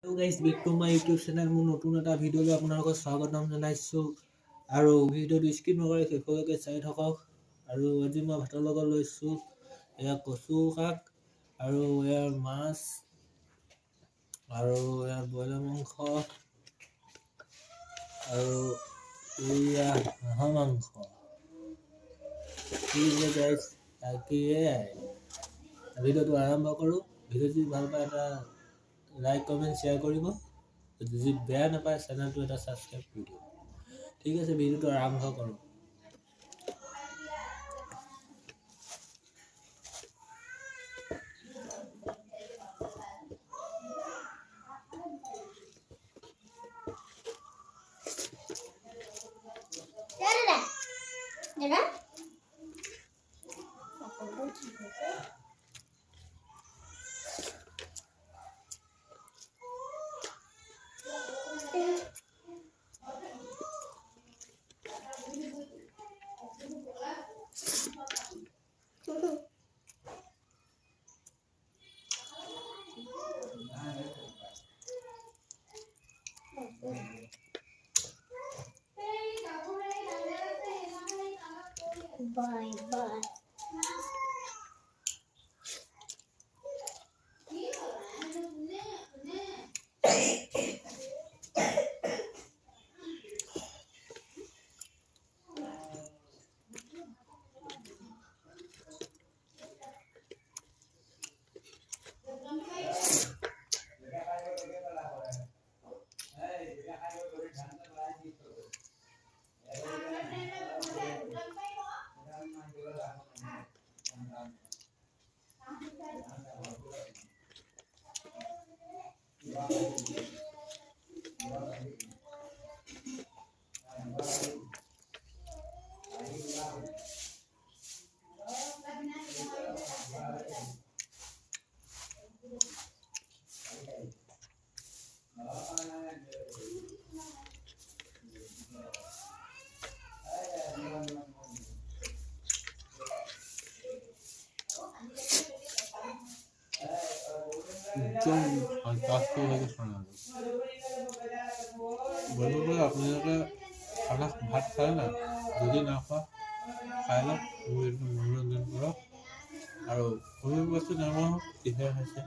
Hello guys, back to my YouTube channel. মোৰ নতুন এটা ভিডিঅ'লৈ আপোনালোকক স্বাগতম জনাইছোঁ আৰু ভিডিঅ'টো স্কিপ নকৰি শেষলৈকে চাই থাকক। আৰু আজি মই ভাতৰ লগত লৈছোঁ এয়া কচু শাক আৰু এয়া মাছ আৰু এয়া ব্ৰইলাৰ মাংস আৰু এয়া হাঁহৰ মাংস। ঠিক আছে গাইজ, তাকেই ভিডিঅ'টো আৰম্ভ কৰোঁ। ভিডিঅ' যদি ভাল পায় এটা লাইক কমেণ্ট শ্বেয়াৰ কৰিব, যদি বেয়া নাপায় চেনেলটো এটা ছাবস্ক্ৰাইব কৰি দিব। ঠিক আছে, ভিডিঅ'টো আৰম্ভ কৰোঁ। Bye bye. একদম fantastic হয়েছে খানাটা। বন্ধুৰা, আপনাৰা খানা ভাত খায় না, যদি না খাই লওক, একটু মনোৰঞ্জন কৰক আৰু সৰু বস্তু ডাঙৰ হওক কিহে হৈছে